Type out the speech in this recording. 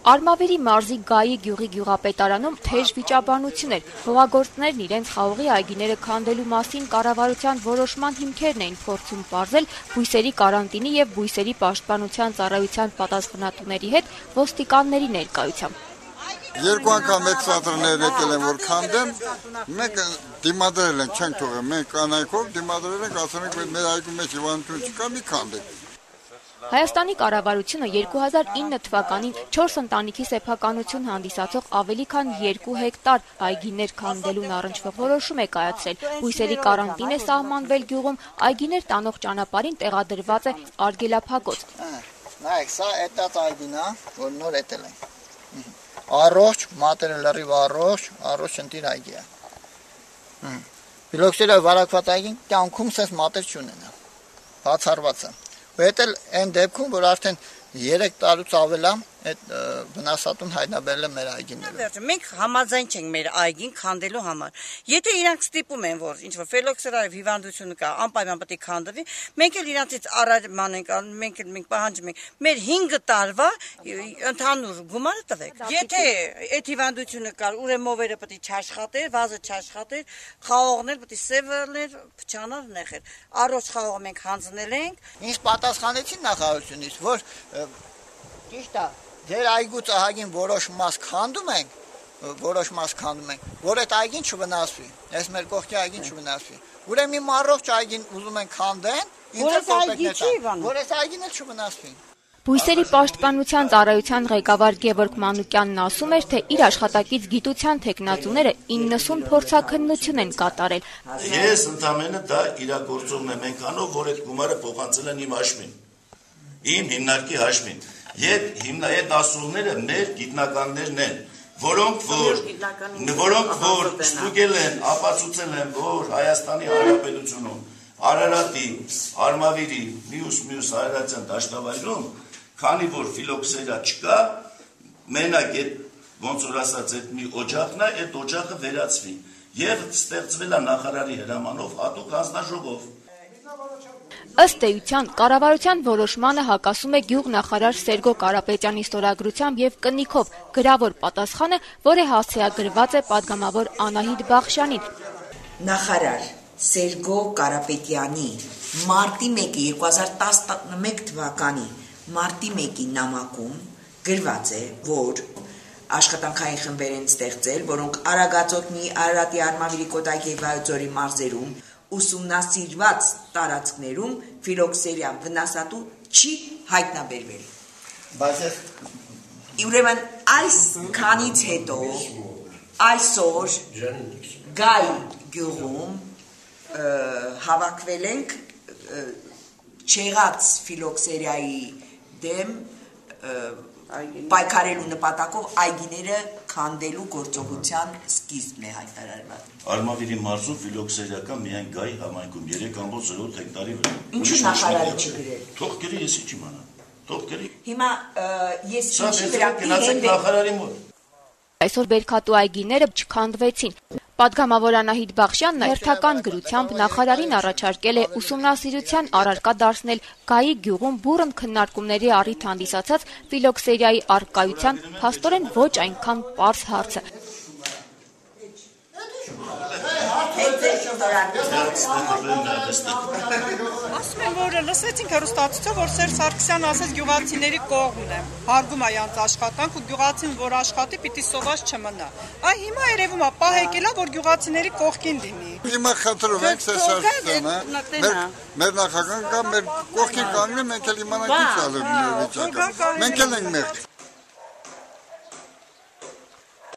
Արմավիրի մարզի Գայի գյուղի գյուղապետարանում թեժ վիճաբանություն էր։ Հողագործներն իրենց խաղողի այգիները քանդելու մասին կառավարության որոշման հիմքերն էին փորձում պարզել բույսերի կարանտինի եւ բույսերի պաշտպանության ծառայության պատասխանատուների հետ ոստիկանների ներկայությամբ։ Երկու անգամ այդ ծառաները եկել են որ քանդեն, մենք դիմադրել ենք, չենք թողել, մենք կանայքով դիմադրել ենք, ասել ենք, որ մեր այգու մեջ հիվանդություն չկա, մի քանդենք։ Հայաստանի կառավարությունը 2009 թվականին 4 ընտանիքի սեփականություն հանդիսացող ավելի քան 2 հեկտար այգիներ քանդելուն առնչվող որոշում է կայացրել։ Բույսերի կարանտին է սահմանվել գյուղում, այգիներ տանող ճանապարհին տեղադրված է արգելափակոց։ Նայեք, սա էտած այգին է, որ նոր էտել են։ Առողջ, մատերը լրիվ առողջ ընտիր այգի է։ Ֆիլոքսերա վարակված այգին կյանքում սենց մատեր չունենա։ Բացառված է։ Այդ էլ այն դեպքում, որ արդեն 3 տարուց ավել է այդ վնասատուն հայտնաբերել է մեր այգիները։ Մենք համաձայն չենք մեր այգին քանդելու համար։ Եթե իրանք ստիպում են, որ ինչ որ ֆիլոքսերայի հիվանդությունը կա, անպայման պետք է քանդվի, մենք էլ իրանցից առայման ենք, մենք պահանջում ենք մեր 5 տարվա ընդհանուր գումարը տվեք։ Եթե այդ հիվանդությունը կար, ուրեմն մովերը պետք է չաշխատեր, վազը չաշխատեր, խաղողներ պետք է սևեռներ, փչանար, նեղեր։ Առողջ խաղողը մենք հանձնել ենք։ Ինչ պատասխանեցին նախարարությունից, որ ճիշտ է, ձեր այգու ծահագին որոշ մաս քանդում ենք, որ այդ այգին չվնասվի, այս մեր կողքի այգին չվնասվի։ Ուրեմն իմ առողջ այգին ուզում են քանդեն, որ այս այգին էլ չվնասվի։ Բույսերի պաշտպանության ծառայության ղեկավար Գևորգ Մանուկյանն ասում էր, թե իր աշխատակից գիտության թեկնածուները 90 փորձաքննություն են կատարել։ Ես ընդամենը դա իրագործողն եմ ենք անով, որ այդ գումարը փոխանցել են իմ հաշվին, իմ հիմնարկի հաշվին։ Այդ ասողները մեր գիտնականներն են, որոնք որ ստուգել են, ապացուցել են, որ Հայաստանի Հանրապետությունում Արարատի, Արմավիրի, մյուս հայրացիան դաշտավայրում, քանի որ ֆիլոքսերա չկա, մենակ այդ ոնց որ ասած այդ մի օջախն է, այդ օջախը վերացվի եւ ստեղծվել է նախարարի հրամանով հատուկ հանձնաժողով։ Ըստ էության, կառավարության որոշմանը հակասում է գյուղնախարար Սերգո Կարապետյանի ստորագրությամբ եւ կնիքով գրավոր պատասխանը, որը հասցեագրված է падգամավոր Անահիտ Բախշյանին։ Նախարար Սերգո Կարապետյանի մարտի 1 2011 թվականի մարտի 1-ի նամակում գրված է, որ աշխատանքային խմբեր են ստեղծել, որոնք Արագածոտնի, Արարատի, Արմավիրի, Կոտայքի եւ Վայոց-ձորի մարզերում ուսումնասիրված տարածքներում ֆիլոքսերիա վնասատու չի հայտնաբերվել։ Ուրեմն այս քանից հետո այսօր Գայի գյուղում հավաքվել ենք չեղած ֆիլոքսերիայի դեմ պայքարելու նպատակով այգիները քանդելու գործողության սկիզբն է հայտարարված։ Արմավիրի մարզում ֆիլոքսերիա կա միայն Գայի համայնքում 3.0 հեկտարի վրա։ Ինչու նախարարը չի գրել։ Թող գրի, ես ինչ իմանամ։ Թող գրի։ Հիմա ես ինչի գնացեք նախարարի մոտ։ Այսօր բերքատու այգիները չքանդվեցին։ Պատգամավոր Անահիտ Բախշյանն հերթական գրությամբ նախարարին առաջարկել է ուսումնասիրության առարկա դարձնել Գայի գյուղում բուռն քննարկումների առիթ հանդիսացած ֆիլոքսերիայի առկայության փաստորեն ոչ այնքան պարզ հարցը։ Ասում են, որ լսեցինք հեռուստացույցով, որ Սերժ Սարգսյանը ասեց գյուղացիների կողմն է, հարգում է յանց աշխատանք ու գյուղացին, որ աշխատի, պիտի սոված չմնա։ Այ հիմա երևում է պահ եկել է, որ գյուղացիների կողքին լինի։ Հիմա խնդրում ենք Սերժ Սարգսյանը, մեր նախագահը, մեր կողքին կանգնի, մենք էլ իմանանք ինչ ալու վիճակը։ Մենք էլ ենք մեղք։